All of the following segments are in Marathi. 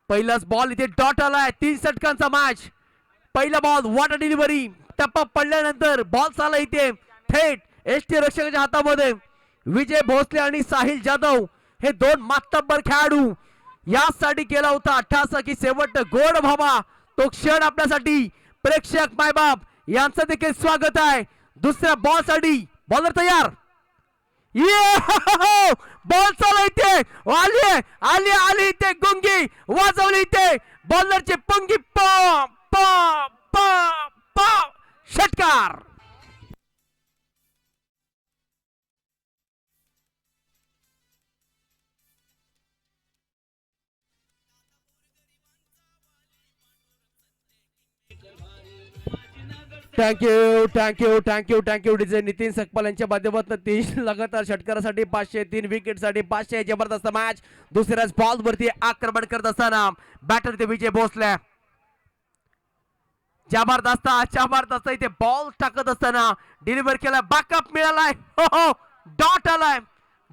पहिलाच बॉल इथे डॉट आलाय. 3 षटकांचा मॅच. पहिला बॉल वॉटर डिलिव्हरी. टप्पा पडल्यानंतर बॉल चालला इथे थेट एसटी रक्षकाच्या हातामध्ये. विजय भोसले आणि साहिल जाधव हे दोन मातब्बर खेळाडू यासाठी केला होता अट्टासा की शेवट गोड व्हावा तो क्षण आपल्यासाठी. प्रेक्षक मायबाप यांचं देखील स्वागत आहे. दुसऱ्या बॉल साठी बॉलर तयार. बॉल चालू इथे आली आली आली इथे गुंगी वाजवली इथे बॉलरची पंगी. पा पा पा पा षटकार. Thank you thank you thank you thank you DJ Nitin Sakpal यांच्या माध्यमातून 3 लगातार षटकारासाठी 500, 3 विकेट साठी 500. जबरदस्त मॅच. दुसऱ्याच बॉल वरती आक्रमण करत असताना बॅटर ते विजय भोसले. जबरदस्त इथे बॉल टाकत असताना डिलिव्हर केला. बॅकअप मिळालाय. हो हो डॉट आलाय.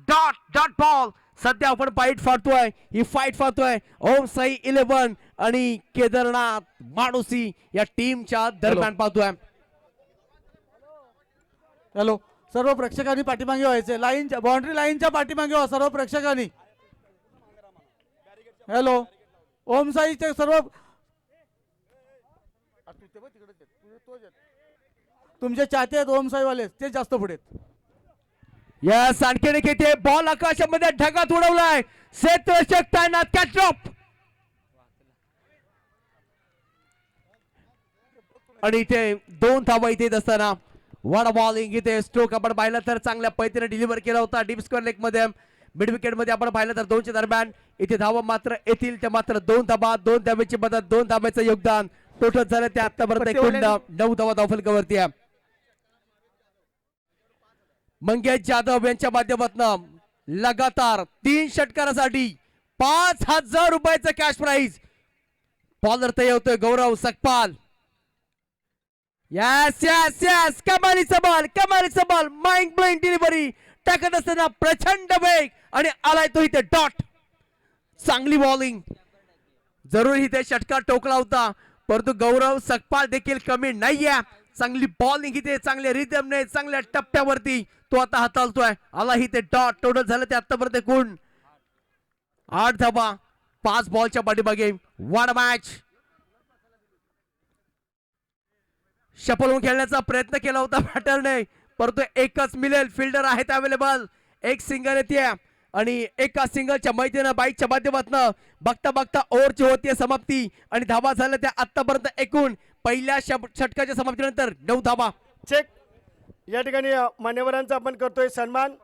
Dot dot ball. सध्या आपण फाईट फाडतोय. ही फाईट फाडतोय ओम साई 11 आणि केदारनाथ माणुसी या टीमच्या दरम्यान पाहतोय. हॅलो, सर्व प्रेक्षकांनी पाठीमागे व्हायचे. लाईनच्या बाउंड्री लाईनच्या पाठीमागे व्हा सर्व प्रेक्षकांनी. हॅलो, ओम साईचे सर्व तुमचे चाहते आहेत ओम साईवाले ते जास्त पुढे. यस आणखीन एक इथे बॉल आकाशामध्ये ढगात उडवलाय. क्षेत्ररक्षक तैनात. कॅच ड्रॉप आणि इथे 2 धावा इथे असताना वन बॉलिंग इथे स्ट्रोक आपण पाहिलं तर चांगल्या पद्धतीने डिलिव्हर केला होता डीप स्क्वेअर लेग मध्ये. मिड विकेट मध्ये आपण पाहिलं तर 2च्या दरम्यान इथे धावा मात्र येतील त्या मात्र 2 धावा. 2 धाब्याची मदत 2 धाब्याचं योगदान टोटल झालं ते आतापर्यंत एकूण 9 धावा धावफलकावरती आहे. मंगेश जाधव यांच्या माध्यमातून लगातार 3 षटकारासाठी 5000 रुपयाचं कॅश प्राइज. बॉलर तयार होतोय गौरव सकपाल. यस यस यस कमालीचा बॉल माइंड ब्लोइंग डिलिव्हरी टाकत असताना प्रचंड वेग आणि आलाय तो इथे डॉट. चांगली बॉलिंग. जरूर इथे षटकार टोकला होता परंतु गौरव सकपाल देखील कमी नाहीये. चांगली बॉलिंग इथे चांगल्या रिदमने चांगल्या टप्प्यावरती तो आता हाताळतोय. आला इथे डॉट. टोटल झालं ते आतापर्यंत एकूण 8 धावा 5 बॉलच्या पाठीमागे. One match. शपलून खेळण्याचा प्रयत्न केला होता बॅटरने परंतु एकच मिळेल. फिल्डर आहेत अवेलेबल. एक सिंगल येते आणि एका सिंगलच्या मैदाना बाईकच्या माध्यमातून बघता बघता ओव्हरची होती समाप्ती आणि धावा झाल्या त्या आतापर्यंत एकूण पहिल्या षटकाच्या समाप्तीनंतर 9 धावा. चेक. या ठिकाणी मान्यवरांचा आपण करतोय सन्मान.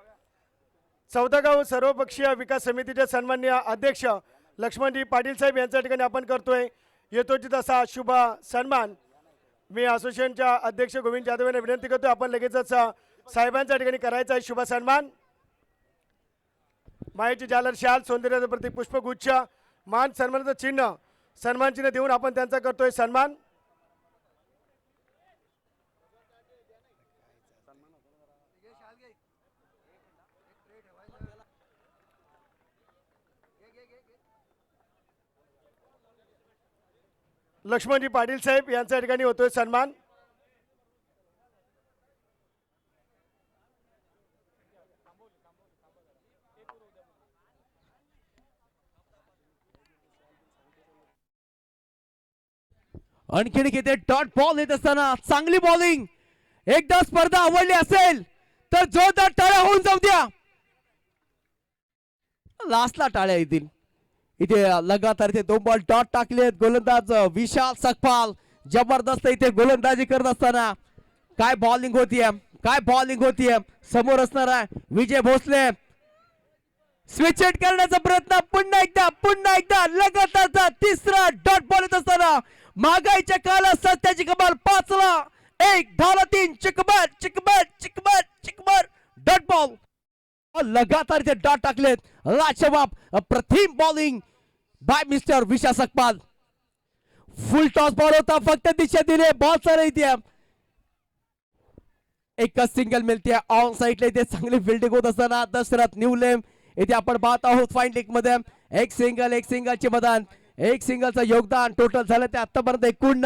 चौदागाव सर्वपक्षीय विकास समितीचे सन्माननीय अध्यक्ष लक्ष्मणजी पाटील साहेब यांच्या ठिकाणी आपण करतोय यथोचित असा शुभ सन्मान. मी असोसिएशनच्या अध्यक्ष गोविंद जाधव यांना विनंती करतो आपण लगेचच साहेबांच्या ठिकाणी करायचा आहे शुभ सन्मान. मायेची जालर शाल सौंदर्याचं प्रतीक पुष्पगुच्छ मान सन्मानाचं चिन्ह सन्मान चिन्ह देऊन आपण त्यांचा करतोय सन्मान. लक्ष्मणजी पाटील साहेब यांच्या ठिकाणी होतोय सन्मान. आणखीन किती डॉट बॉल येत असताना चांगली बॉलिंग. एकदा स्पर्धा आवडली असेल तर जोरदार टाळ्या होऊन जाऊ द्या. लास्टला टाळ्या येतील. इथे लगातार इथे 2 बॉल डॉट टाकलेत. गोलंदाज विशाल सकपाल जबरदस्त इथे गोलंदाजी करत असताना काय बॉलिंग होतीये समोर असणार आहे विजय भोसले. स्विच हिट करण्याचा प्रयत्न पुन्हा एकदा लगातारचा 3रा डॉट बॉल येत असताना महागाईच्या काळात सत्याची कमाल 5ला 1 धावला 3 चिकबर डॉट बॉल. लगातार इथे डॉट टाकलेत. लाजवाब अप्रतिम बॉलिंग बाय मिस्टर विशाल सकपाल. फुल टॉस बॉल होता फक्त दिशा दिले बॉल चालू इथे. एकच सिंगल मिळते ऑन साइडला इथे चांगली फिल्डिंग होत असताना दशरथ न्यूलेम इथे आपण पाहत आहोत फाईन लीग मध्ये एक सिंगलचे मैदान एक सिंगलचं योगदान टोटल झालं ते आतापर्यंत एकूण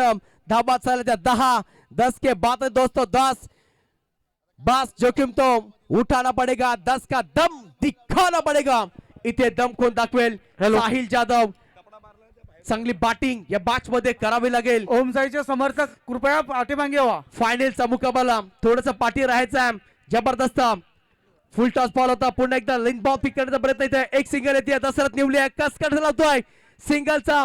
धाबा झाल्या त्या 10. 10 के बाद है दोस्तों 10. बस जोखिम तो उठाना पडेगा. 10 का दम दिखाना पडेगा. इथे दम कोण दाखवेल? साहिल जाधव. चांगली बॅटिंग या बॅच मध्ये करावी लागेल. ओम साईचे समर्थक कृपया पाठीमागे व्हा. फायनलचा मुकाबला थोडस पाठी राहायचा. जबरदस्त फुल टॉस बॉल होता. पुन्हा एकदा लिंक बॉल पिक करण्याचा प्रयत्न इथे. एक सिंगल येते. दशरथ निवले कस कट लावतोय. सिंगलचा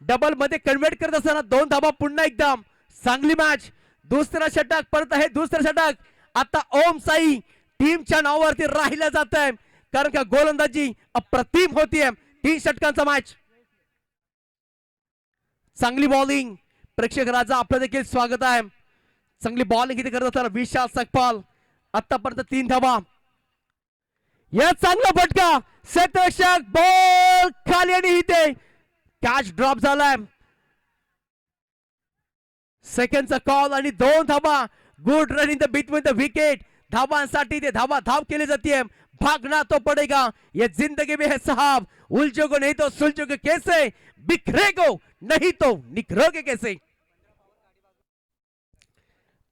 डबल मध्ये कन्व्हर्ट करत असताना 2 धाबा. पुन्हा एकदा चांगली मॅच. दुसरा षटक परत आहे. दुसरं षटक आता ओम साई टीमच्या नावावरती राहिलं जात आहे कारण का गोलंदाजी अप्रतिम होतीये. 3 षटकांचा मॅच. चांगली बॉलिंग. प्रेक्षक राजा आपलं देखील स्वागत आहे. चांगली बॉलिंग इथे करत असताना विशाल सकपाल आतापर्यंत 3 धाबा. या चांगला फटका. क्षेत्ररक्षक बॉल खाली आणि इथे कॅच ड्रॉप झालाय. सेकंडचा कॉल आणि 2 धाबा. Good run in the between the wicket. धावांसाठी ते धाव केली जाते. भागना तो पडेगा. ये जिंदगी में है साहब. उलझोगे नहीं तो सुलझोगे कैसे. बिखरेगो नहीं तो निखरोगे कैसे.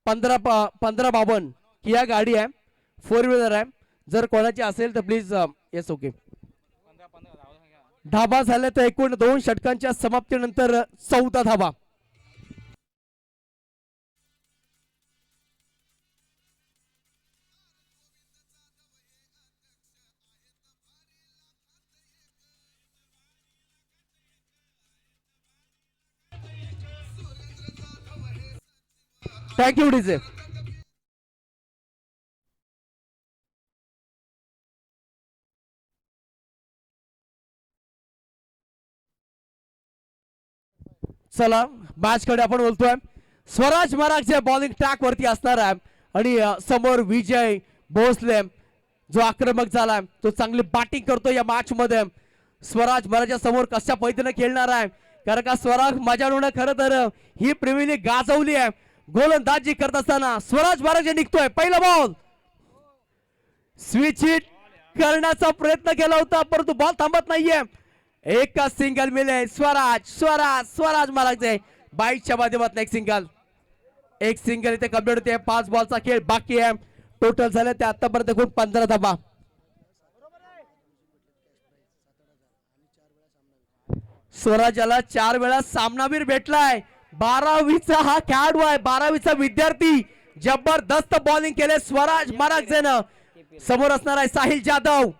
15-52 किया गाडी आहे. 4 व्हीलर आहे. जर कोणाची असेल तर प्लीज येस ओके. धाबा झाल्या तर एकूण 2 षटकांच्या समाप्तीनंतर 14 धाबा. Thank you DJ. चला मॅच कडे आपण बोलतोय. स्वराज महाराज जे बॉलिंग ट्रॅक वरती असणार आहे आणि समोर विजय भोसले जो आक्रमक झालाय तो चांगली बॅटिंग करतो या मॅच मध्ये. स्वराज महाराज समोर कशा पद्धतीने खेळणार आहे कारण का स्वराज माझ्याकडून खरं तर ही प्रेमिली गाजवली आहे. गोलंदाजी करत असताना स्वराज महाराज निघतोय. पहिला बॉल स्विच हिट करण्याचा प्रयत्न केला होता परंतु बॉल थांबत नाहीये. एक का सिंगल मिले. स्वराज महाराज बाईटच्या माध्यमातून एक सिंगल इथे कम्प्लीट होते. 5 बॉलचा खेळ बाकी आहे. टोटल झाले ते आतापर्यंत एकूण 15 धाबा. स्वराजाला 4 वेळा सामनावीर भेटलाय. 12वीचा हा खेळाडू आहे. 12वीचा विद्यार्थी. जबरदस्त बॉलिंग केले स्वराज महाराज. समोर असणार आहे साहिल जाधव.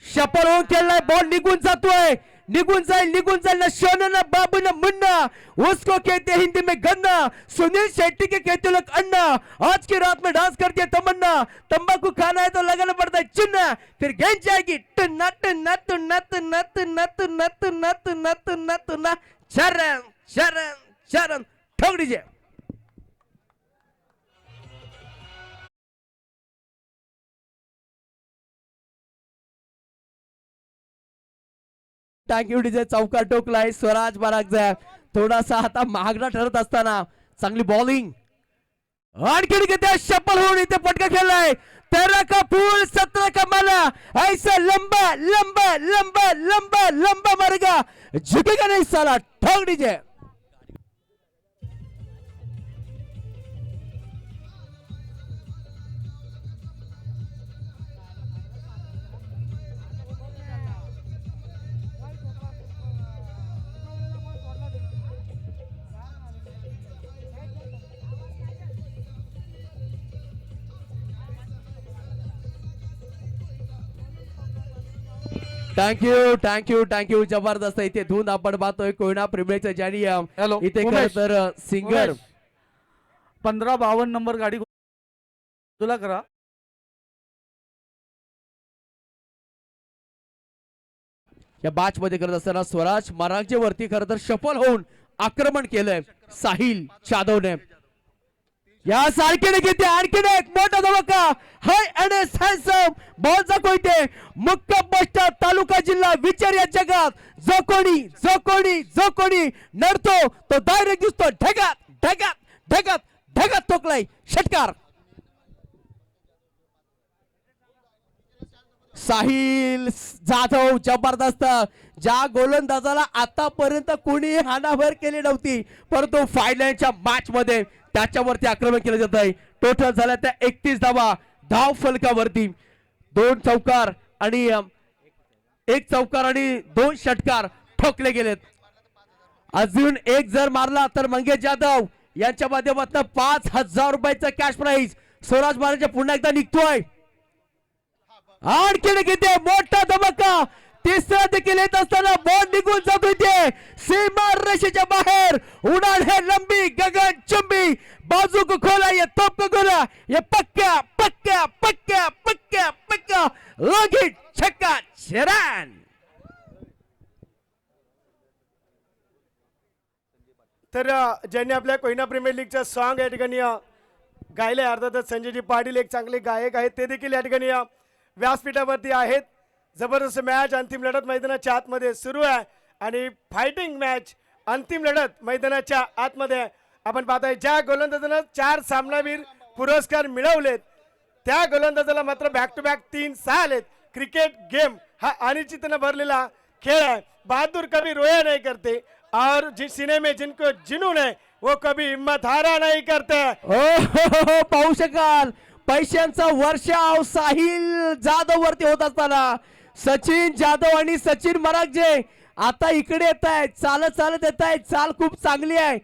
शपल होऊन खेळलाय. बॉल निघून जातोय. निघून जाईल ना शोना ना बाबू ना मुन्ना. उसको कहते हैं हिंदी में गन्ना. सुनील शेट्टी के कहते लोग अन्ना. आज की रात में डांस करती है तमन्ना. तंबाकू खाना है तो लगाना पड़ता है चुन्ना. फिर गेंद जाएगी टुन्ना टुन्ना टुन्ना टुन्ना टुन्ना टुन्ना टुन्ना टुन्ना टुन्ना टुन्ना. चरण चरण चरण ठोक दीजिए. Thank you DJ. चौका टोकलाय स्वराज महाराज. थोडासा आता महागडा ठरत असताना चांगली बॉलिंग. आणखी किती शपल होऊन इथे पटका खेळलाय. 13 का फूल 17 का माला. ऐसा लंबा लंबा लंबा लंबा लंबा मारेगा झुकेगा नहीं साला. ठोक दीजिए. थँक्यू. जबरदस्त इथे धून आपण पाहतोय. कोयना प्रीमियरचं ज्यांनी हॅलो इथे खरं तर सिंगर 15-52 नंबर गाडी तुला करा. या बॅच मध्ये करत असताना स्वराज महाराजच्या वरती खरं तर सफल होऊन आक्रमण केलंय साहिल जाधवने. या सारखीने घेते आणखी एक मोठा धमाका. हाय अँड हँडसम बॉलचा कोयते. मुक्का पोस्ट तालुका जिल्हा विचार या जगात जो कोणी नडतो तो डायरेक्ट दिसतो. ढगात ठोकलाय षटकार. साहिल जाधव जबरदस्त, ज्या गोलंदाजाला आतापर्यंत कोणी हाणाभर केली नव्हती, परंतु फायनलच्या मॅच मध्ये त्याच्यावरती आक्रमण केलं जात आहे. टोटल झाल्या त्या 31 धावा धाव फलकावरती. 2 चौकार आणि 1 चौकार आणि 2 षटकार ठोकले गेलेत. अजून एक जर मारला तर मंगेश जाधव यांच्या माध्यमातून 5,000 रुपयाचा कॅश प्राइज स्वराज महाराज पुन्हा एकदा निघतोय. आणखी किती मोठा धमाका, तिसरा देखील येत असताना बॉल निघून जातोय ते सीमा रेषेच्या बाहेर. उडान है लंबी गगन चुंबी, बाजू को खोला ये तोप को गोला, ये पक्का पक्का पक्का पक्का पक्का लगीट छक्का शरान. तर ज्यांनी आपल्या कोयना प्रीमियर लीगचं सॉन्ग या ठिकाणी गायले, अर्थातच संजयजी पाटील एक चांगले गायक आहेत, ते देखील या ठिकाणी व्यासपीठावरती आहेत. जबरदस्त मॅच, अंतिम लढत मैदानाच्या आतमध्ये सुरू आहे आणि फायटिंग मॅच, अंतिम लढत मैदानाच्या आतमध्ये. आपण पाहताय ज्या गोलंदाजानं 4 सामनावीर पुरस्कार मिळवलेत त्या गोलंदाजाला मात्र बॅक टू बॅक 3-6 आलेत. क्रिकेट गेम हा अनिश्चिततेने भरलेला खेळ आहे. बहादुर कभी रोया नहीं करते और जिस सीने में जिनको जुनून है वो कभी हिम्मत हारा नहीं करते. हो पाहू शकाल पैशांचा वर्षाव साहिल जाधव वरती होत असताना सचिन जाधव आणि सचिन मरागजे आता इकडे येत आहेत, चालत चालत येत आहेत. चाल खूप चांगली आहे,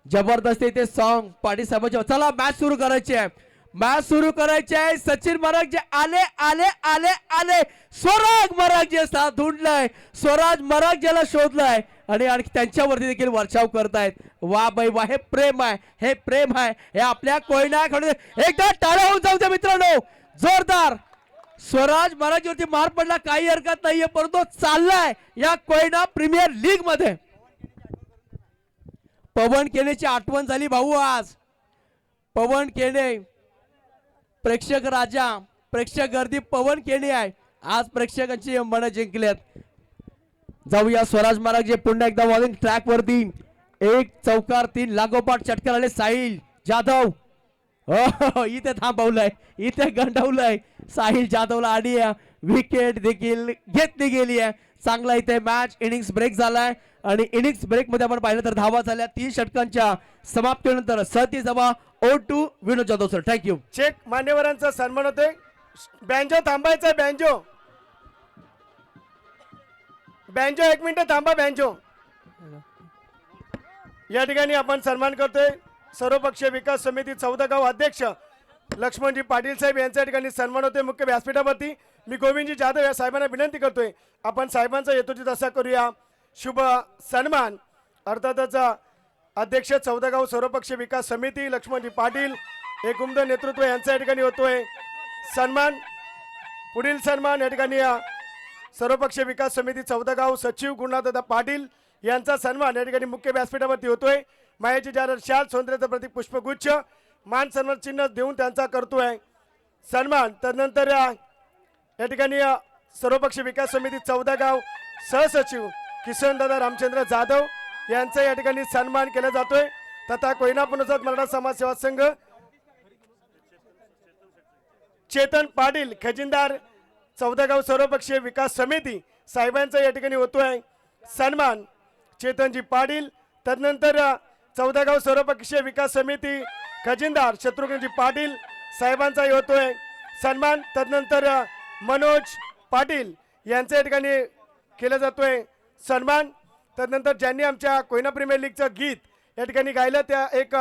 जबरदस्त इथे सॉन्ग पाटील साहेबांचे. चला मॅच सुरू करायची आहे, मॅच सुरू करायची आहे. सचिन मरागजे आले आले आले आले, स्वराज मरागजे साथ ढूंढलाय, स्वराज मरागजेला शोधलाय आणि आणखी त्यांच्यावरती देखील वर्षाव करतायत. वा बाई वा, हे प्रेम आहे, हे प्रेम आहे, हे आपल्या कोयना खेळून. एकदा टाळ्या होऊन जाऊ द्या मित्रांनो, जोरदार. स्वराज मराठीवरती मार पडला काही हरकत नाहीये, परंतु चाललाय या कोयना प्रीमियर लीग मध्ये. पवन केनेची आठवण झाली भाऊ आज. पवन केने प्रेक्षक राजा, प्रेक्षक गर्दी पवन केने आहे आज, प्रेक्षकांची मन जिंकल्यात. जाऊया स्वराज महाराज जे पुन्हा एकदा बॉलिंग ट्रॅक वरती. 1 चौकार 3 लागोपाठ षटकार आले. साहिल जाधव इथे थांबवलंय, इथे गंडवलंय साहिल जाधवला आणि विकेट देखील घेतली गेली आहे. चांगला इथे मॅच इनिंग्स ब्रेक झालाय आणि इनिंग्स ब्रेक मध्ये आपण पाहिलं तर धावा झाल्या 3 षटकांच्या समाप्तीनंतर. 37 धावा O2 विनोद जाधव सर. थँक्यू. चेक मान्यवरांचा सन्मान होते. बँजो थांबायचा, बँजो बँजो 1 मिनिट थांबा. बँजो या ठिकाणी आपण सन्मान करतोय सर्वपक्षीय विकास समिती 14 गाव अध्यक्ष लक्ष्मणजी पाटील साहेब यांच्या या ठिकाणी सन्मान होते मुख्य व्यासपीठावरती. मी गोविंदजी जाधव या साहेबांना विनंती करतोय आपण साहेबांचा यथोचित असा करूया शुभ सन्मान. अर्थातच अध्यक्ष 14 गाव सर्वपक्षीय विकास समिती लक्ष्मणजी पाटील एक उमद नेतृत्व यांच्या या ठिकाणी होतोय सन्मान. पुढील सन्मान या ठिकाणी सर्वपक्षीय विकास समिती 14 गाव सचिव गुरुनाथदादा पाटील यांचा सन्मान या ठिकाणी मुख्य व्यासपीठावरती होतोय. मायाची जाहीर शाल सौंदर्याचं प्रतीक पुष्पगुच्छ मान सन्मान चिन्ह देऊन त्यांचा करतोय सन्मान. त्यानंतर या ठिकाणी सर्वपक्षीय विकास समिती 14 गाव सहसचिव किशनदादा रामचंद्र जाधव यांचा या ठिकाणी सन्मान केला जातोय. तथा कोयना पुनर्वसन मराठा समाज सेवा संघ चेतन पाटील खजिनदार 14 गाव सर्वपक्षीय विकास समिती साहेबांचा या ठिकाणी होतोय सन्मान चेतनजी पाटील. तदनंतर 14 गाव सर्वपक्षीय विकास समिती खजिनदार शत्रुघ्नजी पाटील साहेबांचाही होतोय सन्मान. तदनंतर मनोज पाटील यांच्या या ठिकाणी केला जातोय सन्मान. तदनंतर ज्यांनी आमच्या कोयना प्रीमियर लीगचं गीत या ठिकाणी गायलं त्या एक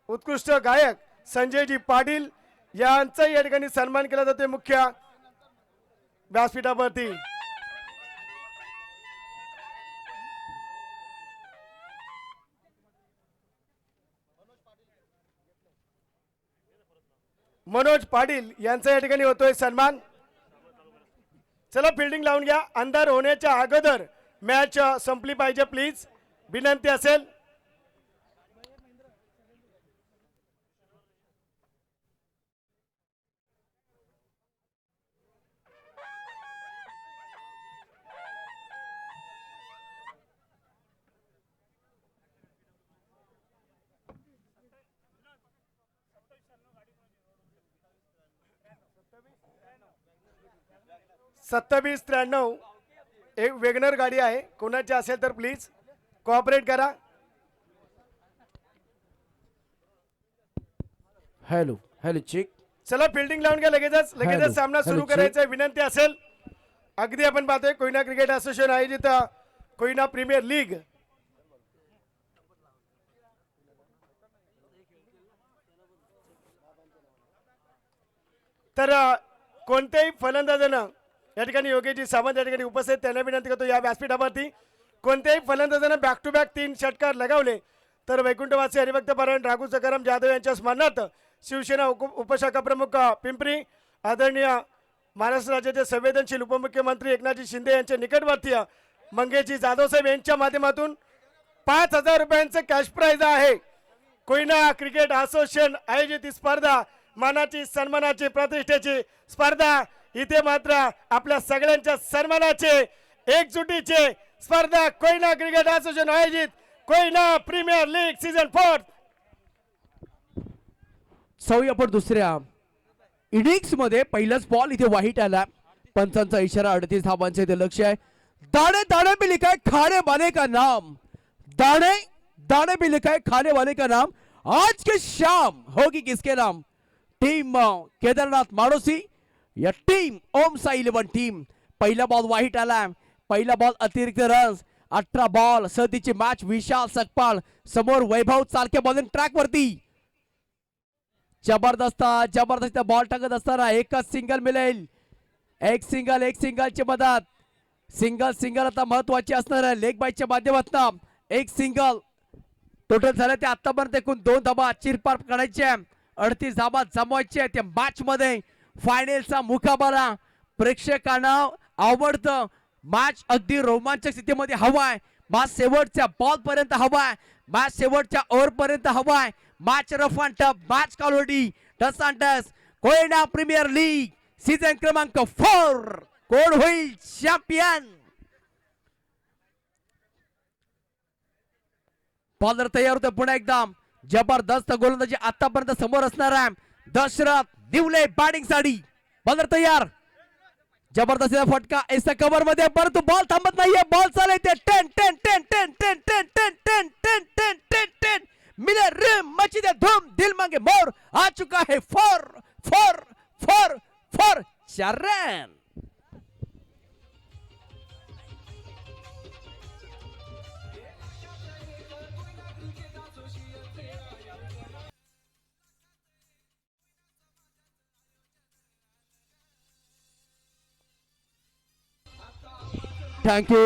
उत्कृष्ट गायक संजयजी पाटील यांचा या ठिकाणी सन्मान केला जातोय मुख्य व्यासपीठावरती. मनोज पाटील यांचा या ठिकाणी होतोय सन्मान. चला फिल्डिंग लावून घ्या, अंधार होण्याच्या अगोदर मॅच संपली पाहिजे प्लीज, विनंती असेल. 2793 एक वेगनर गाडी आहे, कोणाची असेल तर प्लीज कोऑपरेट करा. Hello hello check. चला फिल्डिंग लावून घ्या, लगेचच हॅलो, सामना सुरू हॅलो, करायचा विनंती असेल. अगदी आपण पाहतोय कोयना क्रिकेट असोसिएशन आयोजित कोयना प्रीमियर लीग. तर कोणत्याही फलंदाजानं या ठिकाणी योगेशजी सावंत या ठिकाणी उपस्थित, त्यांना विनंती करतो या व्यासपीठावरती कोणत्याही फलंदाजानं बॅक टू बॅक 3 षटकार लगावले तर वैकुंठवासी हरिभक्त पारायण राघू सखाराम जाधव यांच्या स्मरणार्थ शिवसेना उपशाखा प्रमुख पिंपरी आदरणीय महाराष्ट्र राज्याचे संवेदनशील उपमुख्यमंत्री एकनाथजी शिंदे यांचे निकटवर्तीय मंगेशजी जाधव साहेब यांच्या माध्यमातून 5,000 रुपयांचं कॅश प्राइज आहे. कोयना क्रिकेट असोसिएशन आयोजित ही स्पर्धा मानाची सन्मानाची प्रतिष्ठेची स्पर्धा. इथे मात्र आपल्या सगळ्यांच्या सन्मानाचे एकजुटीचे स्पर्धा कोयना क्रिकेट असोसिएशन आयोजित कोयना प्रीमियर लीग सीझन 4. जाऊया आपण दुसऱ्या इनिंग्स मध्ये. पहिलाच बॉल इथे वाईट आला, पंचांचा इशारा. 38 धावांचे ते लक्ष आहे. दाणे दाणे पे लिखा है खाने वाले का नाम, दाणे दाणे पे लिखा है खाने वाले का नाम. आज के शाम होगी किसके नाम? टीम केदारनाथ माडोसी या टीम ओम साई 11 टीम. पहिला बॉल वाईट आला, पहिला बॉल अतिरिक्त रन्स. 18 बॉल सदीची मॅच. विशाल सकपाळ समोर वैभव चालक्या बॉलिंग ट्रॅक वरती. जबरदस्त बॉल टाकत असताना एकच सिंगल मिळेल. एक सिंगलची मदत. सिंगल आता महत्वाची असणार आहे लेग बाईच्या माध्यमातून. एक सिंगल टोटल झालं ते आतापर्यंत एकूण 2 धाबा चिरपार काढायचे. 38 धाबा जमवायचे त्या मॅच मध्ये. फायनलचा मुकाबला प्रेक्षकांना आवडतं. मॅच अगदी रोमांचक स्थितीमध्ये हवाय. मॅच शेवटच्या बॉल पर्यंत हवाय, मॅच शेवटच्या ओव्हर पर्यंत हवाय. Match rough and tough, match quality टस अँड टस. कोयना प्रीमियर लीग सीझन क्रमांक 4. कोण होईल चॅम्पियन? बॉलर तयार होतो पुन्हा एकदा. जबरदस्त गोलंदाजी आतापर्यंत समोर असणार आहे. दशरथ दिवले बॅटिंग साठी. बॉलर तयार. जबरदस्त फटका ऐसा कव्हर मध्ये, परंतु बॉल थांबत नाहीये. बॉल चालू आहे 10 मिले रिम मची दे धूम दिल मांगे मोर. आ चुका है 4 4 रन. थँक्यू.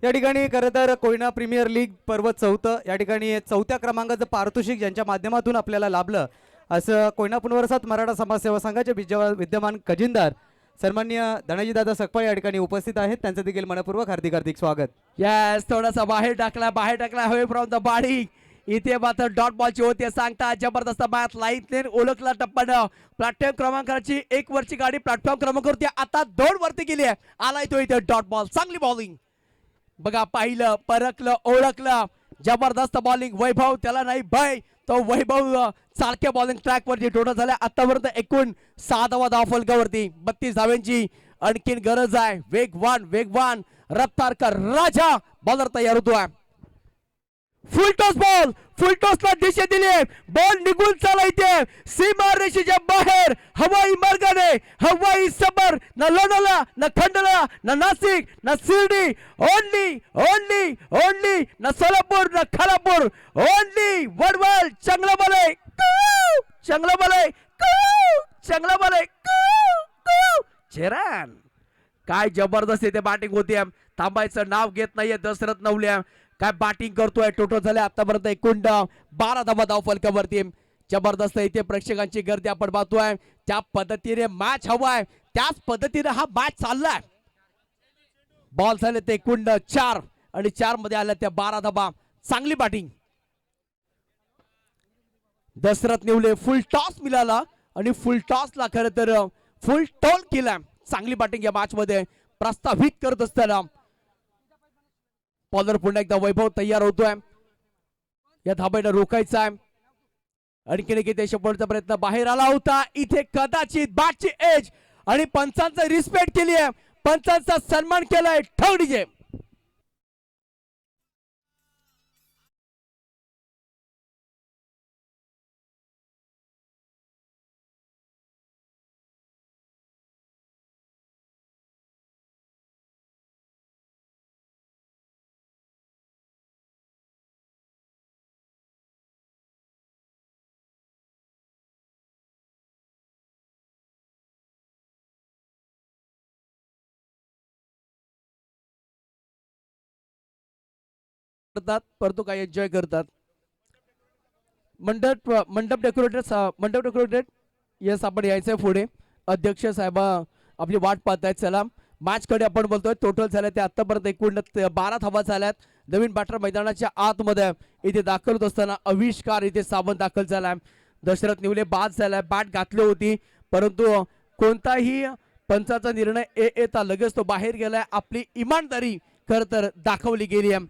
या ठिकाणी खरं तर कोयना प्रीमियर लीग पर्व 4 या ठिकाणी 4थ्या क्रमांकाचं पारितोषिक ज्यांच्या माध्यमातून आपल्याला लाभलं असं कोयना पुनर्वसत मराठा समाज सेवा संघाचे विद्यमान खजिनदार सन्माननीय धनाजी दादा सकपाळ या ठिकाणी उपस्थित आहेत. त्यांचं देखील मनपूर्वक हार्दिक स्वागत. यस, थोडासा बाहेर टाकला हवे फ्रॉम द बॉडी. इथे मात्र डॉट बॉलची होते सांगता. जबरदस्त मॅच लाईन ओळखला टप्प्यानं. प्लॅटफॉर्म क्रमांकाची 1 वरची गाडी प्लॅटफॉर्म क्रमांकावरती आता 2 वरती गेली आहे. आलाय तो इथे डॉट बॉल. चांगली बॉलिंग बघा, पाहिलं परखलं ओळखलं. जबरदस्त बॉलिंग. वैभव त्याला नाही भय, तो वैभव चालक्या बॉलिंग ट्रॅक वरती. टोटल झाल्या आतापर्यंत एकूण 6 धावा फलकावरती. 32 धाव्यांची आणखीन गरज आहे. वेगवान रफ्तार का राजा बॉलर तयार होतोय. फुल टॉसला दिशा दिली. बॉल निघून चालायचे सीमा रेषेच्या बाहेर. हवाई मार्गाने, हवाई सबर. न लोणावळा, न खंडाळा, न नाशिक, न शिर्डी. ओनली न सोलापूर, न खालापूर. ओनली वडवल. चांगला बॉल. चेरान काय जबरदस्त इथे बॅटिंग होती. थांबायचं नाव घेत नाहीये दशरथ नवल्या. काय बॅटिंग करतोय. टोटल झाले आतापर्यंत एकूण 12 धावा फलकावरती. जबरदस्त इथे प्रेक्षकांची गर्दी आपण पाहतोय. त्या पद्धतीने मॅच हवाय, त्याच पद्धतीने हा मॅच चाललाय. बॉल झाले ते एकूण 4 आणि 4 मध्ये आल्या त्या 12 धावा. चांगली बॅटिंग. दशरथ निवले फुल टॉस मिळाला आणि फुल टॉसला खरं तर फुल टॉल केला. चांगली बॅटिंग या मॅच मध्ये प्रस्तावित करत असताना. बॉलर पुन्हा एकदा वैभव तयार होतोय. या धाब्यानं रोखायचा आहे. आणखीन एक इथे शपथचा प्रयत्न बाहेर आला होता. इथे कदाचित बॅटची एज आणि पंचांचा रिस्पेक्ट केली आहे, पंचांचा सन्मान केलाय. ठेव डीजे. करतात परंतु काही एन्जॉय करतात. मंडप डेकोरेटेड येस आपण यायचंय पुढे. अध्यक्ष साहेब आपली वाट पाहतायत. चला मॅच कडे आपण बोलतोय. टोटल झाले ते आतापर्यंत एकूण 12 धावा झाल्यात. नवीन बॅटर मैदानाच्या आतमध्ये इथे दाखल होत असताना आविष्कार इथे सावंत दाखल झालाय. दशरथ निवले बाद झालाय. बॅट घातली होती परंतु कोणताही पंचाचा निर्णय येता लगेच तो बाहेर गेलाय. आपली इमानदारी खर तर दाखवली गेली आहे.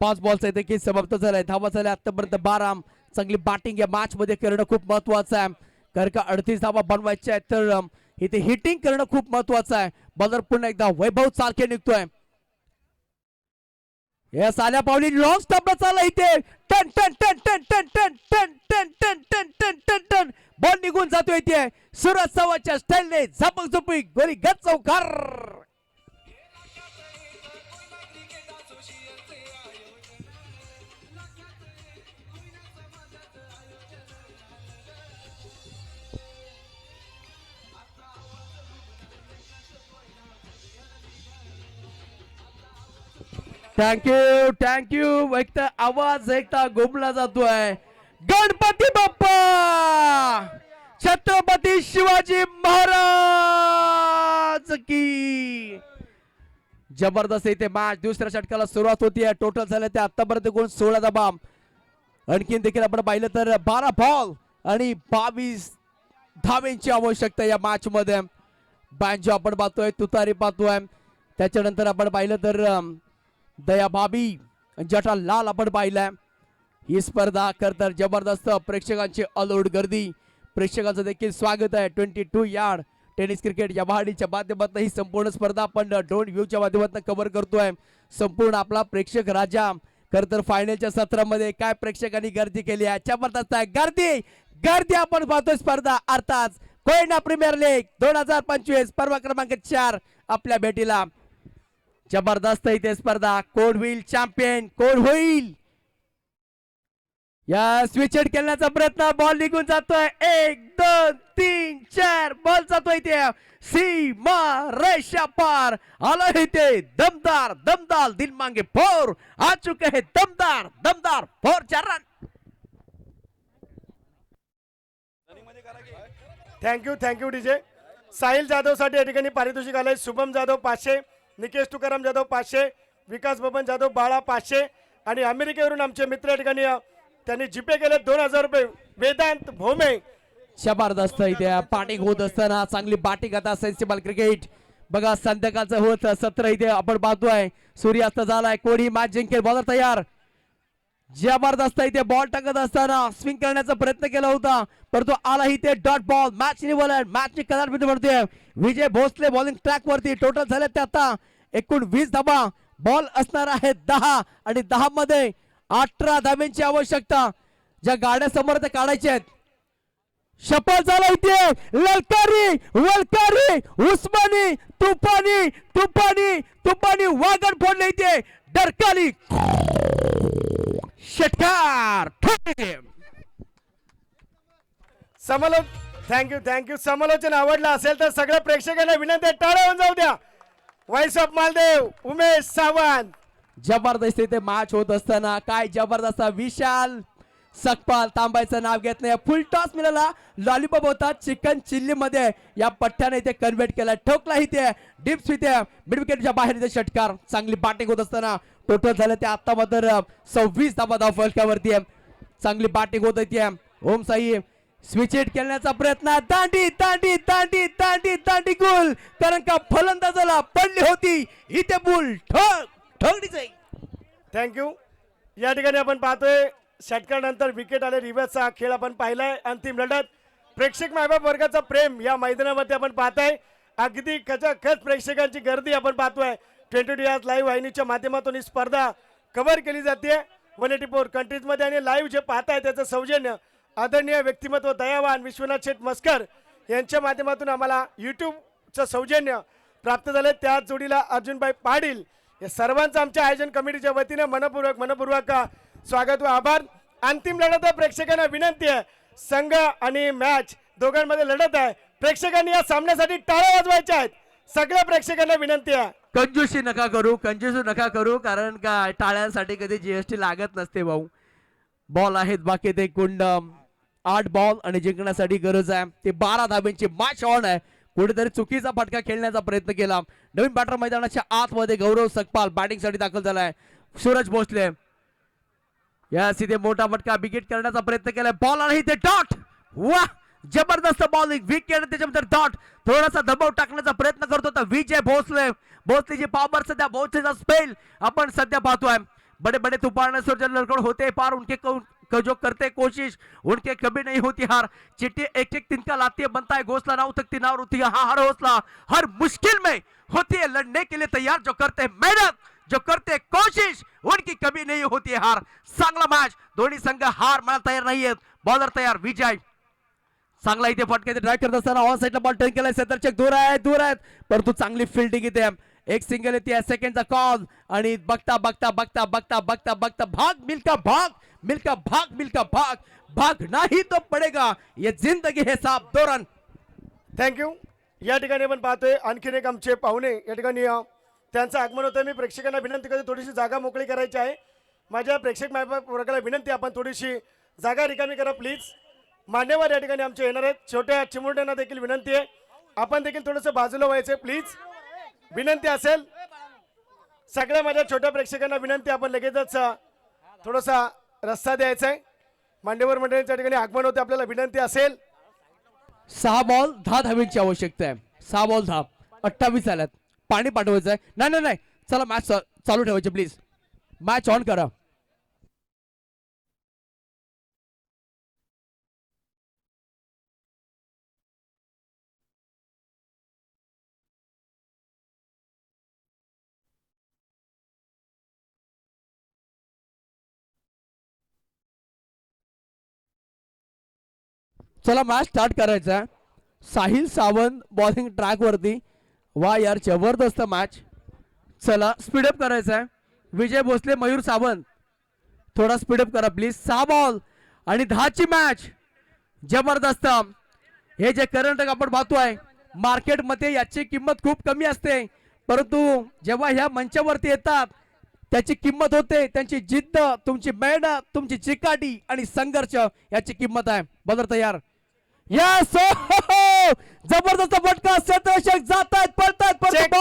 5 बॉलचा इथे खेळ समाप्त झालाय. धावा झाल्या आतापर्यंत 12. चांगली बॅटिंग या मॅच मध्ये करणं खूप महत्वाचं आहे. कारण का 38 धावा बनवायच्या आहेत तर इथे हिटिंग करणं खूप महत्वाचं आहे. बॉलर पुन्हा एकदा वैभव चालके निघतोय. या साल्या पावली लॉंग स्टॉपला चालला इथे. टन टन टन टन टन टन टन टन टन टन टन टन टन बॉल निघून जातोय इथे. सुरज चव्हाणच्या स्टाईलने झपक झुपी गोली गत चौकार. थँक्यू. एक तर आवाज एकता गोमला जातोय. गणपती बाप्पा छत्रपती शिवाजी महाराज की. जबरदस्त इथे मॅच दुसऱ्या षटकाला सुरुवात होतीये. टोटल झाले ते आतापर्यंत एकूण 16 धावा. आणखीन देखील आपण पाहिलं तर 12 बॉल आणि 22 धावेंची आवश्यकता या मॅच मध्ये. बँजो आपण पाहतोय, तुतारी पाहतोय. त्याच्यानंतर आपण पाहिलं तर दयाभाभी जटा लाल आपण पाहिलाय. ही स्पर्धा खरतर जबरदस्त. प्रेक्षकांची अलोट गर्दी. प्रेक्षकांचं देखील स्वागत आहे. 22 यार्ड टेनिस क्रिकेट या बहाडीच्या माध्यमातून ही संपूर्ण स्पर्धा आपण ड्रोन व्ह्यूच्या माध्यमातून कव्हर करतोय. संपूर्ण आपला प्रेक्षक राजा खरतर फायनलच्या सत्रामध्ये काय प्रेक्षकांनी गर्दी केली आहे. जबरदस्त आहे गर्दी आपण पाहतोय. स्पर्धा अर्थात कोयना प्रीमियर लीग 2025 पर्व क्रमांक 4 आपल्या भेटीला. जबरदस्त इथे स्पर्धा. कोण होईल चॅम्पियन, कोण होईल. या स्विच हिट खेळण्याचा प्रयत्न. बॉल निघून जातोय. 1 2 3 4 बॉल जातोय इथे सीमा रेषा पार. आला इथे दमदार दिल मांगे 4 आ चुके हैं. दमदार 4 run. Thank you DJ. Sahil Jadhav साठी या ठिकाणी पारितोषिक आलंय. शुभम जाधव 500, निकेश तुकाराम जाधव 500, विकास बबन जाधव बाळा 500 आणि अमेरिकेवरून आमचे मित्र या ठिकाणी त्यांनी जीपे केले 2000 रुपये. वेदांत भोमे. जबरदस्त इथे बॅटिंग होत असताना चांगली बॅटिंग आता सेन्सिबल क्रिकेट. बघा संध्याकाळचं होत सत्र इथे आपण पाहतोय. सूर्यास्त झालाय. कोणी मॅच जिंकेल. बॉलर तयार. जबरदस्त इथे बॉल टाकत असताना स्विंग करण्याचा प्रयत्न केला होता परंतु आला इथे डॉट बॉल. मॅच निवडलाय. मॅचची कलर बिंदू म्हणतोय विजय भोसले बॉलिंग ट्रॅक वरती. टोटल झाले ते आता एकूण 20 धावा. बॉल असणार आहे 10 आणि 10 मध्ये 18 धाब्यांची आवश्यकता. ज्या गाड्या समोर ते काढायच्या आहेत. शपथ झाला इथे. वलकारी उस्मानी तुपानी वागण फोडले इथे. डरकाली षटकार. थँक्यू. समालोचन आवडलं असेल तर सगळ्या प्रेक्षकांना विनंती आहे टाळ्या जाऊ द्या. Voice of Maldev Umesh Sawant. जबरदस्त इथे मॅच होत असताना काय जबरदस्त. विशाल सकपाल तांबायचं नाव घेत नाही. फुल टॉस मिळाला. लॉलीपॉप होता चिकन चिल्ली मध्ये. या पठ्ठ्याने इथे कन्व्हर्ट केला. ठोकला इथे डिप्स इथे मिड विकेटच्या बाहेर इथे षटकार. चांगली बॅटिंग होत असताना टोटल झालं ते आता मात्र 26 धावा फलकावरती आहे. चांगली बॅटिंग होत होती. ओम साई स्विच हिट खेळण्याचा प्रयत्न. दांडी गोल. कारण का फलंदाजाला पडली होती इथे बुल. ठोक. थँक्यू. या ठिकाणी आपण पाहतोय षटकानंतर विकेट आले. रिव्हर्सचा खेळ आपण पाहिलाय. अंतिम लढत प्रेक्षक मायबाप वर्गाचा प्रेम या मैदानामध्ये आपण पाहताय. अगदी खचाखच प्रेक्षकांची गर्दी आपण पाहतोय. 22 आज लाईव्ह वाहिनीच्या माध्यमातून ही स्पर्धा कव्हर केली जाते 184 कंट्रीजमध्ये. आणि लाईव्ह जे पाहताय त्याचं सौजन्य आदरणीय व्यक्तिमत्व दयावान विश्वनाथ शेठ मस्कर यांच्या माध्यमातून आम्हाला यूट्यूबचं सौजन्य प्राप्त झालं. त्याच जोडीला अर्जुनभाई पाटील या सर्वांचं आमच्या आयोजन कमिटीच्या वतीनं मनपूर्वक स्वागत व आभार. अंतिम लढत आहे. प्रेक्षकांना विनंती आहे, संघ आणि मॅच दोघांमध्ये लढत आहे. प्रेक्षकांनी या सामन्यासाठी टाळ्या वाजवायच्या आहेत. सगळ्या प्रेक्षकांना विनंती आहे, कंजूसी नका करू कारण काय टाळ्यांसाठी कधी जीएसटी लागत नसते भाऊ. बॉल आहेत बाकी ते कुंड 8 बॉल आणि जिंकण्यासाठी गरज आहे. ते 12 धाब्यांची मॅच ऑन आहे. कुठेतरी चुकीचा फटका खेळण्याचा प्रयत्न केला. नवीन बॅटर मैदानाच्या आतमध्ये गौरव सकपाल बॅटिंगसाठी दाखल झालाय. सूरज भोसले यास इथे मोठा फटका विकेट करण्याचा प्रयत्न केलाय. बॉल आणि ते डॉट. वाह, जबरदस्त बॉलिंग. विकेट त्याच्यामध्ये डॉट. थोडासा दबाव टाकण्याचा प्रयत्न करतो होता विजय भोसलेची पॉवर सध्या भोसलेचा स्पेल आपण सध्या पाहतोय. बड़े बड़े तूफान लड़कों होते पार उनके जो करते कोशिश उनके कभी नहीं होती हार. चिट्ठी एक एक तिनका लाती है, बनता है घोसला, नाव तक तिनावर होती है. हाँ, हर हौसला हर मुश्किल में होती है लड़ने के लिए तैयार. जो करते हैं मेहनत, जो करते कोशिश, उनकी कभी नहीं होती है हार. चांगला मॅच. दोन्ही संघ हार मला तयार नाहीयेत. बॉलर तयार विजय चांगला इथे फटके ड्राईव्ह करत असताना ऑन साइडला बॉल टर्न केलाय. सदरचक दूर आहेत परंतु चांगली फिल्डिंग इथे. एक सिंगल येते सेकंडचा कॉल आणि बघता भाग नाही तो पडेगा. ये जिंदगी है साहब दोरन. थँक्यू. या ठिकाणी आपण पाहतोय आणखीन एक आमचे पाहुणे या ठिकाणी त्यांचं आगमन होतं. मी प्रेक्षकांना विनंती करतो थोडीशी जागा मोकळी करायची आहे. माझ्या प्रेक्षक मायबाप वर्गाला विनंती आपण थोडीशी जागा रिकामी करा प्लीज. मान्यवर या ठिकाणी आमचे येणार आहेत. छोट्या चिमुरड्यांना देखील विनंती आहे आपण देखील थोडंसं बाजूला व्हायचं प्लीज. विनंती असेल सगळ्या माझ्या छोट्या प्रेक्षकांना विनंती आपण लगेचच थोडासा रस्ता द्यायचा आहे. मान्यवर मंडळींच्या ठिकाणी आगमन होते. आपल्याला विनंती असेल 6 बॉल 10 धाब्यांची आवश्यकता आहे. 6 बॉल 10 28 आल्यात. पाणी पाठवायचं आहे. नाही चला मॅच चालू ठेवायचे प्लीज. मॅच ऑन करा. चला मॅच स्टार्ट करायचा आहे. साहिल सावंत बॉलिंग ट्रॅक वरती. वा यार जबरदस्त मॅच. चला स्पीडअप करायचा आहे. विजय भोसले मयूर सावंत थोडा स्पीडअप करा प्लीज. 6 बॉल आणि 10 ची मॅच. जबरदस्त. हे जे करंट आपण पाहतोय मार्केटमध्ये याची किंमत खूप कमी असते परंतु जेव्हा ह्या मंचावरती येतात त्याची किंमत होते. त्यांची जिद्द, तुमची मेहनत, तुमची चिकाटी आणि संघर्ष याची किंमत आहे. बदल तयार. यस, जबरदस्त फटका. क्षेत्ररक्षक जातायत पळतायत.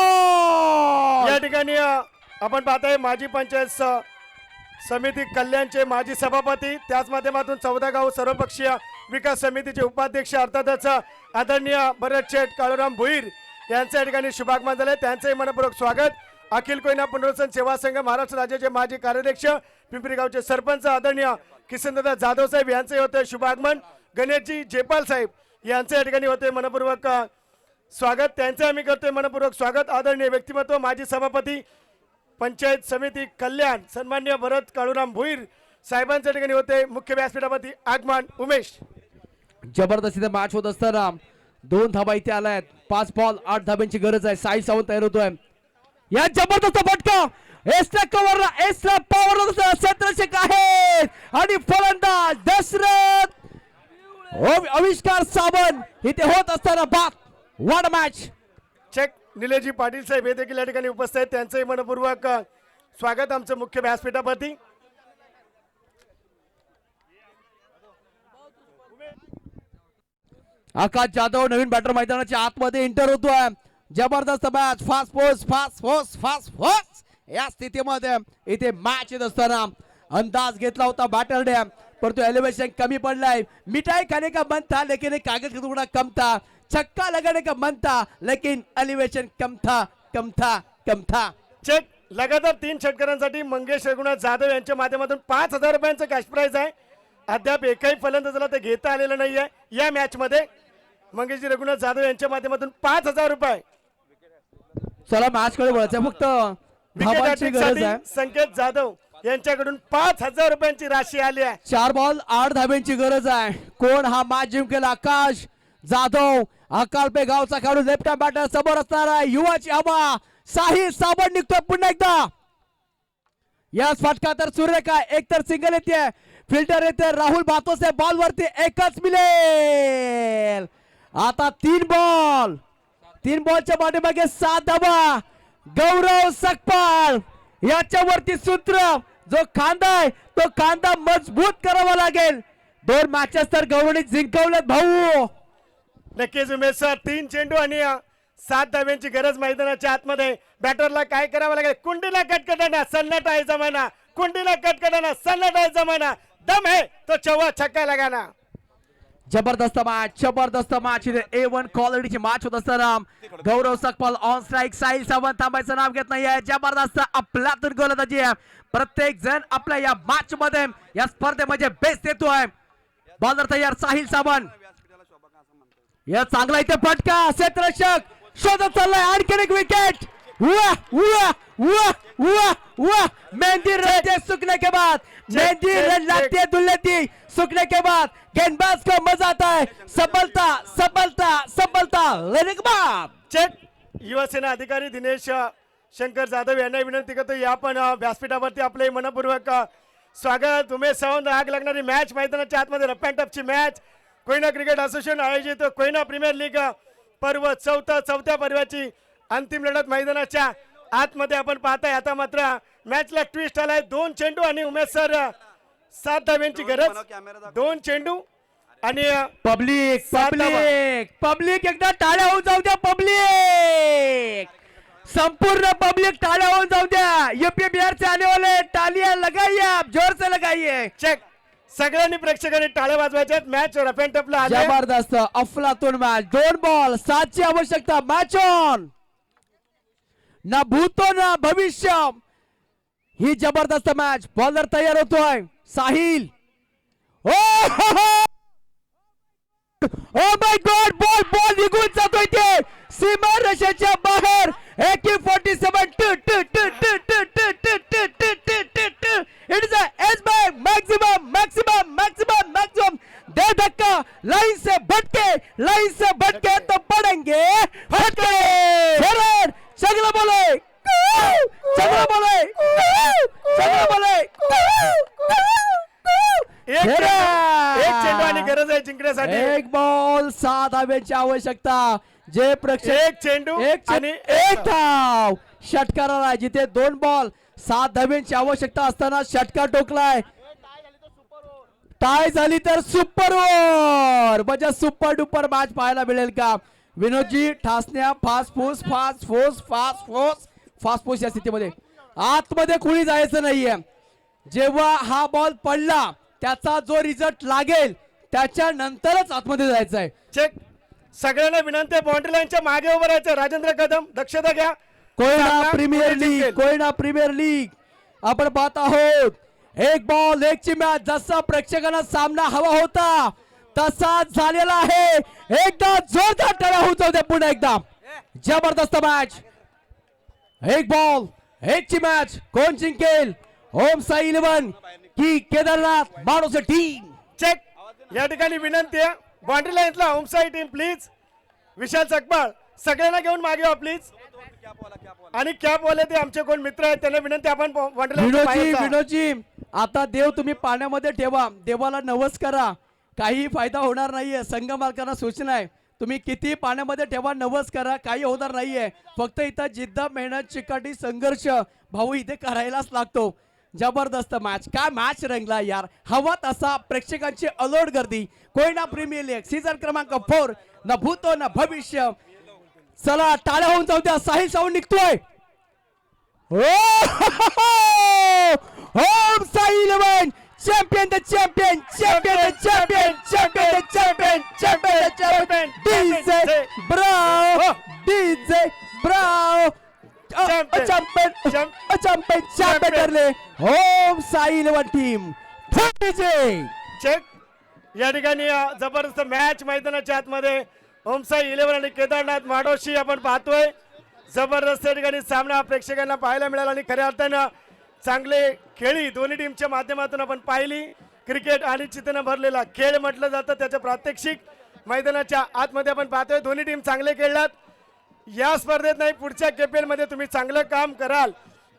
या ठिकाणी आपण पाहताय माजी पंचायत समिती कल्याणचे माजी सभापती त्याच माध्यमातून 14 गाव सर्वपक्षीय विकास समितीचे उपाध्यक्ष अर्थातच आदरणीय भरत शेठ काळूराम भोईर यांच्या या ठिकाणी शुभागमन झाले. त्यांचंही मनपूर्वक स्वागत. अखिल कोयना पुनर्वसन सेवा संघ महाराष्ट्र राज्याचे माजी कार्याध्यक्ष पिंपरी गावचे सरपंच आदरणीय किसनदादा जाधव साहेब यांचे होते शुभागमन. गणेशजी जेपाल साहेब यांचे या ठिकाणी होते मनपूर्वक स्वागत. त्यांचे आम्ही करतोय मनपूर्वक स्वागत. आदरणीय व्यक्तिमत्व माजी सभापती पंचायत समिती कल्याण सन्मान्य भरत काळूराम भोईर साहेबांच्या ठिकाणी होते. मुख्य व्यासपीठावरती आगमन उमेश. जबरदस्त इथे मॅच होत असताना 2 धाबा इथे आल्या आहेत. 5 बॉल 8 धाब्यांची गरज आहे. साहिल सावंत तयार होतोय. या जबरदस्त फटका एक्स्ट्रा कव्हरला एक्स्ट्रा पॉवरला क्षेत्ररक्षक आहे आणि फलंदाज दशरथ आविष्कार सावंत इथे होत असताना बाद. What match. Check. Nileshji Patil साहेब हे देखील या ठिकाणी उपस्थित आहेत. त्यांचंही मनपूर्वक स्वागत आमचं मुख्य व्यासपीठावरती. आकाश जाधव नवीन बॅटर मैदानाच्या आतमध्ये एंटर होतोय. जबरदस्त मॅच. फास्ट या स्थितीमध्ये इथे मॅच येत असताना अंदाज घेतला होता बॅटरने परंतु एलिव्हेशन कमी पडलाय. मिठाई खाने का मन था लेकिन एक कागज का टुकड़ा कम था. छक्का लगाने का मन था लेकिन एलिव्हेशन कम था. चेक. लगातार 3 षटकारांसाठी मंगेश रघुनाथ जाधव यांच्या माध्यमातून 5,000 रुपयांचं कॅश प्राइज आहे. अद्याप एकही फलंदाजाला ते घेता आलेलं नाहीये या मॅच मध्ये. मंगेशजी रघुनाथ जाधव यांच्या माध्यमातून 5,000 रुपये चला मॅच कडे वळायचं, फक्त विकेट धावांची गरज हॅट्रिकसाठी आहे. संकेत जाधव यांच्याकडून 5,000 रुपयांची राशी आली आहे. 4 बॉल 8 धाब्यांची गरज आहे. कोण हा मॅच जिंकेल? आकाश जाधव, अकालपे गावचा खेळाडू, लेफ्ट हँड बॅटर समोर असणार आहे. युवाची हवा, साहिल साबण निघतोय पुन्हा एकदा. याच फटका तर सूर्यरेखा, एक तर सिंगल येते, फिल्टर येते, राहुल भातोसे बॉल वरती एकच मिळेल. आता 3 बॉलच्या पाठीमागे 7 धावा. गौरव सकपाळ याच्यावरती सूत्र, जो खांदा आहे तो खांदा मजबूत करावा लागेल. 2 मॅचेस तर गौरवने जिंकवलेत भाऊ. नक्कीच उमेश सर, 3 चेंडू आणि 7 धाव्यांची गरज मैदानाच्या आतमध्ये. बॅटरला काय करावं लागेल? कुंडीला कटकटाना सन्नाटा आहे जमाना, कुंडीला कटकटाना सन्नाटा आहे जमाना, दम है तो चौवा छक्का लगाना. जबरदस्त मॅच इथे A1 क्वालिटीची मॅच होत असताना गौरव सकपाल ऑन स्ट्राईक, साहिल सावंत थांबायचं नाव घेत नाहीये. जबरदस्त आपल्यातून गोलंदाजी आहे. प्रत्येक जण आपल्या या मॅच मध्ये, या स्पर्धेमध्ये बेस्ट देतोय. बॉलर तयार, साहिल सावंत. या चांगला इथे फटका, क्षेत्ररक्षक शोधत चाललाय. आणखीन एक विकेट. मेहंदी रहते सूखने के बाद, मेहंदी लगती है दुल्हती सूखने के बाद, गेंदबाज को मजा आता है. सफलता लेने के बाद चेक. युवासेना अधिकारी दिनेश शंकर जाधव यांना विनंती करतो, या पण व्यासपीठावरती आपले मनपूर्वक स्वागत. उमेश सावंत, आग लागणारी मॅच मैदानाच्या आतमध्ये, रफ अँड टफची मॅच. कोयना क्रिकेट असोसिएशन आयोजित कोयना प्रीमियर लीग पर्व चौथ्या पर्वाची अंतिम लढत मैदानाच्या आतमध्ये आपण पाहताय. आता मात्र मॅचला ट्विस्ट आलाय. 2 चेंडू आणि उमेश सर 7 धाव्यांची गरज. 2 चेंडू आणि पब्लिक एकदा टाळ्या होऊन जाऊ द्या. पब्लिक, संपूर्ण पब्लिक टाळ्या होऊन जाऊ द्या. यूपी बिहार से आने वाले तालियां लगाइए, आप जोर से लगाइए. चेक. सगळ्यांनी प्रेक्षकांनी टाळ्या वाजवायच्या. मॅच रफ अँड टफला आली. जबरदस्त अफलातून मॅच. 2 बॉल 7 ची आवश्यकता. Match on. ना भूतो ना भविष्य, ही जबरदस्त मॅच. बॉलर तयार होतोय Sahil. Oh my god, ball निघून जातोय ते सीमा रेषेच्या बाहेर. AK-47 it is as by maximum. दे धक्का, लाइन से भटके तो पड़ेंगे फटके. चगला बोले. एक चेंडू आणि गरज आहे जिंकण्यासाठी. 1 बॉल 7 धाव्यांची आवश्यकता. जे प्रेक्षक, एक चेंडू आणि एक धाव. षटकाराला जिथे 2 बॉल 7 धाव्यांची आवश्यकता असताना षटकार टोकलाय. टाय झाली तर सुपर ओव्हर, म्हणजे सुपर डुपर मॅच पाहायला मिळेल का? विनोदजी, ठासण्या, फास्ट या स्थितीमध्ये आतमध्ये कुणी जायचं नाहीये. जेव्हा हा बॉल पडला त्याचा जो रिझल्ट लागेल त्याच्यानंतरच आतमध्ये जायचं आहे. चेक. सगळ्यांना विनंती आहे, बाउंड्री लाईनच्या मागे उभं राहायचं. राजेंद्र कदम, दक्षता घ्या. कोयना प्रीमियर लीग आपण पाहत आहोत. 1 बॉल 1 ची मॅच. जसा प्रेक्षकांना सामना हवा होता तसा झालेला आहे. एकदा जोरदार टाळ्या होऊ जाऊ दे पुन्हा एकदा. जबरदस्त मॅच. 1 बॉल 1 ची मॅच. कोण जिंकेल? ओम साई 11 की केदारनाथ माणूस टीम? चेक. या ठिकाणी विनंती आहे, बाउंड्री लाईनला ओमसाई टीम प्लीज. विशाल सकपाळ, सगळ्यांना घेऊन मागे व्हा प्लीज. आणि कॅपवाले ते आमचे कोण मित्र आहेत त्यांना विनंती, आपण बाउंड्री लाईन. विनोदजी, आता देव तुम्ही पाण्यामध्ये ठेवा, देवाला नवस करा. काही फायदा होणार नाहीये. संघ मालकांना सूचना आहे, तुम्ही किती पाण्यामध्ये ठेवा, नवस करा, काही होणार नाहीये. फक्त इथं जिद्द, मेहनत, चिकाटी, संघर्ष भाऊ इथे करायलाच लागतो. जबरदस्त मॅच. काय मॅच रंगला यार. हवा तसा प्रेक्षकांची अलोट गर्दी. कोयना प्रीमियर लीग सीझन क्रमांक 4. न भूतो न भविष्य. चला टाळ्या होऊन जाऊ द्या. साहिल सावंत निघतोय. Om Sai 11 champion the champion. DJ Bravo champion ठरले. ओम साई 11 टीम. प्रेक्षक या ठिकाणी जबरदस्त मॅच मैदानाच्या आतमध्ये ओमसाई 11 आणि केदारनाथ माडोशी आपण पाहतोय. जबरदस्त या ठिकाणी सामना प्रेक्षकांना पाहायला मिळाला आणि खऱ्या अर्थानं चांगले खेळी दोन्ही टीमच्या माध्यमातून आपण पाहिली. क्रिकेट आणि चितेनं भरलेला खेळ म्हटलं जातं, त्याचं प्रात्यक्षिक मैदानाच्या आतमध्ये आपण पाहतोय. दोन्ही टीम चांगले खेळलात. या स्पर्धेत नाही, पुढच्या केपीएल मध्ये तुम्ही चांगलं काम कराल